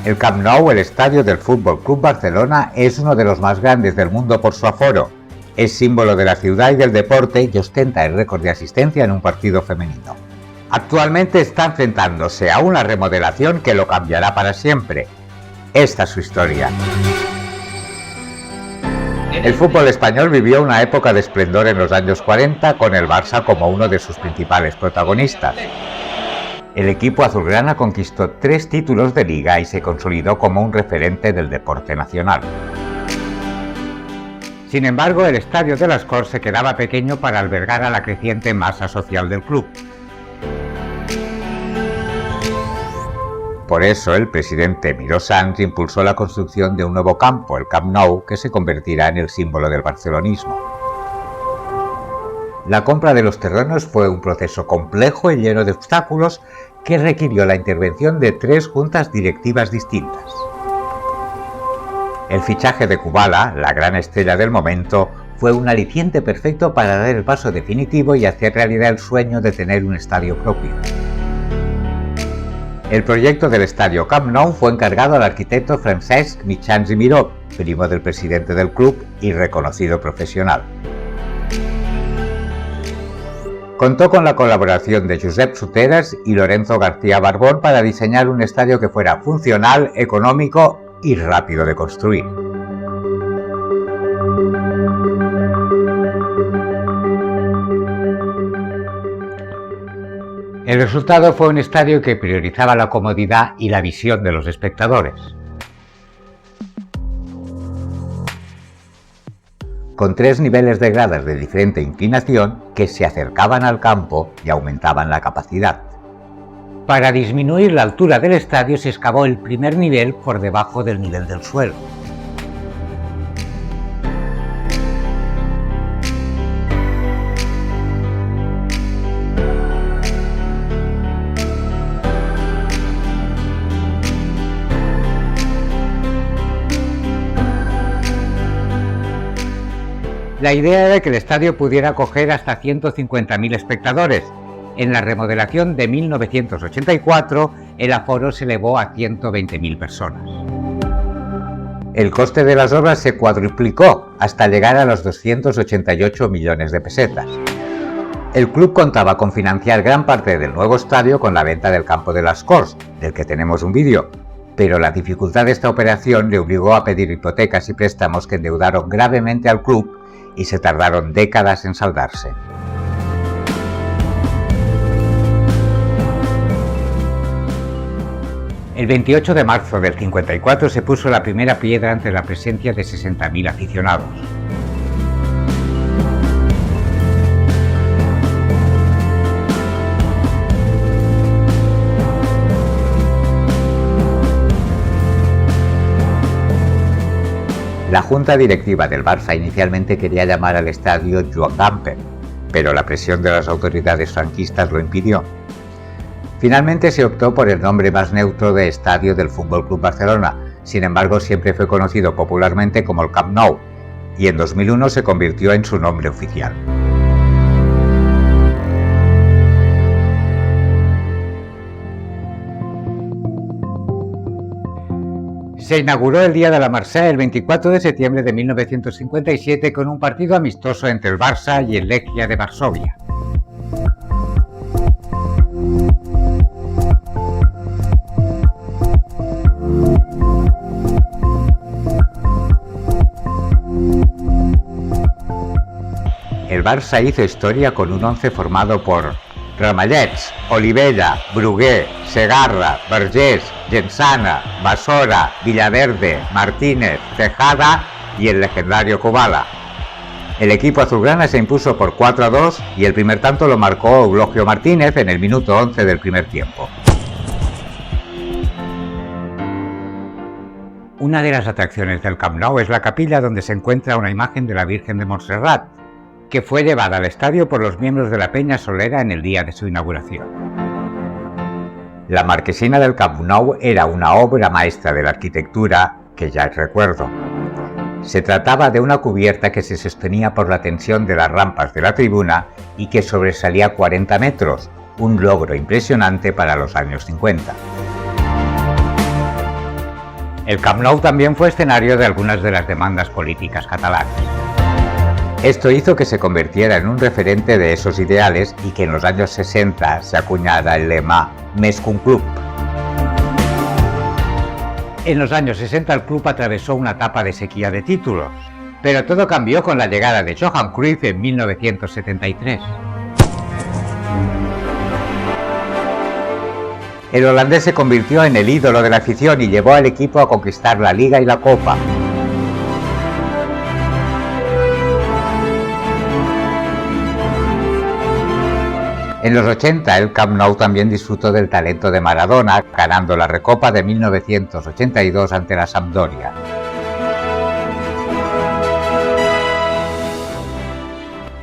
El Camp Nou, el estadio del Fútbol Club Barcelona, es uno de los más grandes del mundo por su aforo. Es símbolo de la ciudad y del deporte y ostenta el récord de asistencia en un partido femenino. Actualmente está enfrentándose a una remodelación que lo cambiará para siempre. Esta es su historia. El fútbol español vivió una época de esplendor en los años 40 con el Barça como uno de sus principales protagonistas. El equipo azulgrana conquistó 3 títulos de liga y se consolidó como un referente del deporte nacional. Sin embargo, el estadio de las Corts se quedaba pequeño para albergar a la creciente masa social del club. Por eso, el presidente Miró Sans impulsó la construcción de un nuevo campo, el Camp Nou, que se convertirá en el símbolo del barcelonismo. La compra de los terrenos fue un proceso complejo y lleno de obstáculos que requirió la intervención de 3 juntas directivas distintas. El fichaje de Kubala, la gran estrella del momento, fue un aliciente perfecto para dar el paso definitivo y hacer realidad el sueño de tener un estadio propio. El proyecto del estadio Camp Nou fue encargado al arquitecto Francesc Mitjans i Miró, primo del presidente del club y reconocido profesional. Contó con la colaboración de Josep Soteras y Lorenzo García Barbón para diseñar un estadio que fuera funcional, económico y rápido de construir. El resultado fue un estadio que priorizaba la comodidad y la visión de los espectadores. Con 3 niveles de gradas de diferente inclinación que se acercaban al campo y aumentaban la capacidad. Para disminuir la altura del estadio se excavó el primer nivel por debajo del nivel del suelo. La idea era que el estadio pudiera acoger hasta 150.000 espectadores. En la remodelación de 1984, el aforo se elevó a 120.000 personas. El coste de las obras se cuadruplicó hasta llegar a los 288 millones de pesetas. El club contaba con financiar gran parte del nuevo estadio con la venta del campo de las Corts, del que tenemos un vídeo, pero la dificultad de esta operación le obligó a pedir hipotecas y préstamos que endeudaron gravemente al club y se tardaron décadas en saldarse. El 28 de marzo del 54 se puso la primera piedra ante la presencia de 60.000 aficionados. La junta directiva del Barça inicialmente quería llamar al estadio Joan Gamper, pero la presión de las autoridades franquistas lo impidió. Finalmente se optó por el nombre más neutro de Estadio del Fútbol Club Barcelona, sin embargo siempre fue conocido popularmente como el Camp Nou, y en 2001 se convirtió en su nombre oficial. Se inauguró el Día de la Mercè el 24 de septiembre de 1957 con un partido amistoso entre el Barça y el Lechia de Varsovia. El Barça hizo historia con un 11 formado por Ramallets, Olivella, Brugué, Segarra, Vergés, Gensana, Basora, Villaverde, Martínez, Tejada y el legendario Kubala. El equipo azulgrana se impuso por 4-2 y el primer tanto lo marcó Eulogio Martínez en el minuto 11 del primer tiempo. Una de las atracciones del Camp Nou es la capilla donde se encuentra una imagen de la Virgen de Montserrat, que fue llevada al estadio por los miembros de la Peña Solera en el día de su inauguración. La marquesina del Camp Nou era una obra maestra de la arquitectura que ya es recuerdo. Se trataba de una cubierta que se sostenía por la tensión de las rampas de la tribuna y que sobresalía 40 metros, un logro impresionante para los años 50. El Camp Nou también fue escenario de algunas de las demandas políticas catalanas. Esto hizo que se convirtiera en un referente de esos ideales y que en los años 60 se acuñara el lema Més que un club. En los años 60 el club atravesó una etapa de sequía de títulos, pero todo cambió con la llegada de Johan Cruyff en 1973. El holandés se convirtió en el ídolo de la afición y llevó al equipo a conquistar la Liga y la Copa. En los 80 el Camp Nou también disfrutó del talento de Maradona, ganando la Recopa de 1982 ante la Sampdoria.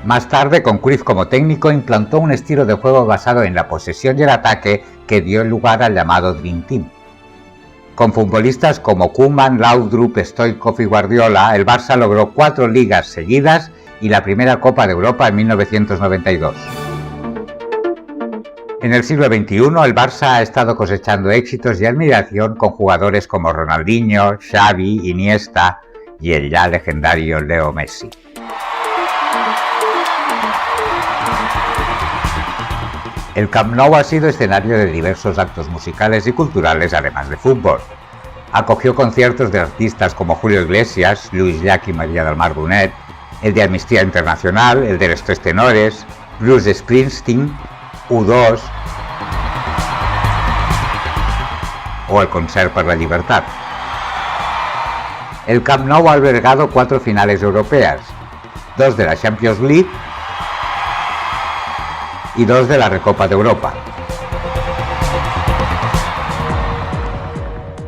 Más tarde, con Cruyff como técnico, implantó un estilo de juego basado en la posesión y el ataque que dio lugar al llamado Dream Team. Con futbolistas como Koeman, Laudrup, Stoichkov y Guardiola, el Barça logró 4 ligas seguidas y la primera Copa de Europa en 1992. En el siglo XXI, el Barça ha estado cosechando éxitos y admiración con jugadores como Ronaldinho, Xavi, Iniesta y el ya legendario Leo Messi. El Camp Nou ha sido escenario de diversos actos musicales y culturales, además de fútbol. Acogió conciertos de artistas como Julio Iglesias, Lluís Llach y María del Mar Bonet, el de Amnistía Internacional, el de Los Tres Tenores, Bruce Springsteen, U2 o el Concert per la Llibertat. El Camp Nou ha albergado 4 finales europeas, 2 de la Champions League y 2 de la Recopa de Europa.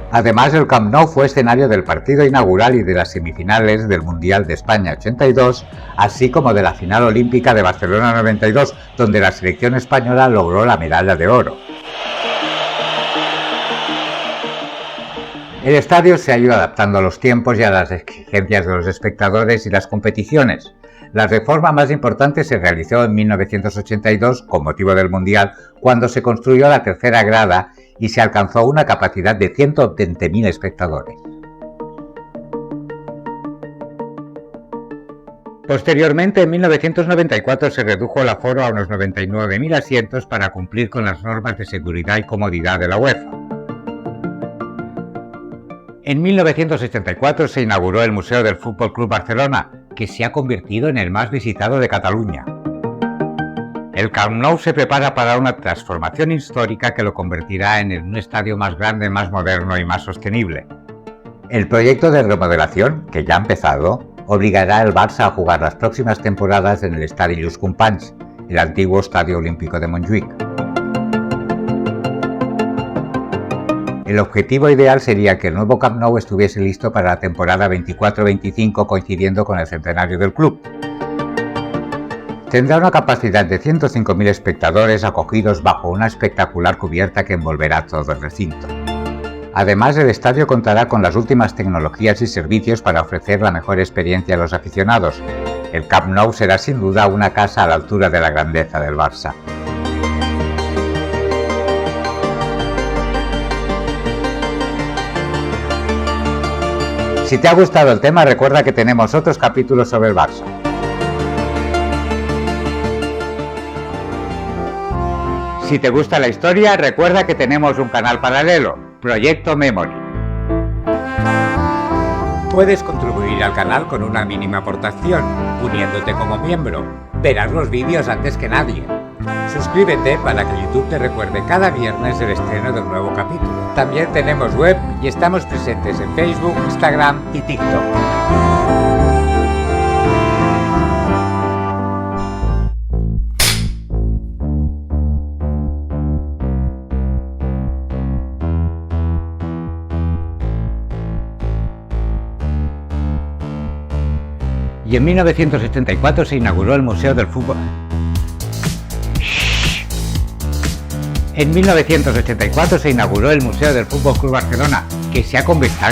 Además, el Camp Nou fue escenario del partido inaugural y de las semifinales del Mundial de España 82, así como de la final olímpica de Barcelona 92, donde la selección española logró la medalla de oro. El estadio se ha ido adaptando a los tiempos y a las exigencias de los espectadores y las competiciones. La reforma más importante se realizó en 1982 con motivo del Mundial, cuando se construyó la tercera grada y se alcanzó una capacidad de 120.000 espectadores. Posteriormente, en 1994 se redujo el aforo a unos 99.000 asientos para cumplir con las normas de seguridad y comodidad de la UEFA. En 1984 se inauguró el Museo del Fútbol Club Barcelona, que se ha convertido en el más visitado de Cataluña. El Camp Nou se prepara para una transformación histórica que lo convertirá en un estadio más grande, más moderno y más sostenible. El proyecto de remodelación, que ya ha empezado, obligará al Barça a jugar las próximas temporadas en el Estadi Lluís Companys, el antiguo Estadio Olímpico de Montjuïc. El objetivo ideal sería que el nuevo Camp Nou estuviese listo para la temporada 24-25, coincidiendo con el centenario del club. Tendrá una capacidad de 105.000 espectadores acogidos bajo una espectacular cubierta que envolverá todo el recinto. Además, el estadio contará con las últimas tecnologías y servicios para ofrecer la mejor experiencia a los aficionados. El Camp Nou será sin duda una casa a la altura de la grandeza del Barça. Si te ha gustado el tema, recuerda que tenemos otros capítulos sobre el Barça. Si te gusta la historia, recuerda que tenemos un canal paralelo, Proyecto Memory. Puedes contribuir al canal con una mínima aportación, uniéndote como miembro. Verás los vídeos antes que nadie. Suscríbete para que YouTube te recuerde cada viernes el estreno del nuevo capítulo. También tenemos web y estamos presentes en Facebook, Instagram y TikTok. Y en 1974 se inauguró el Museo del Fútbol. En 1984 se inauguró el Museo del Fútbol Club Barcelona, que se ha convertido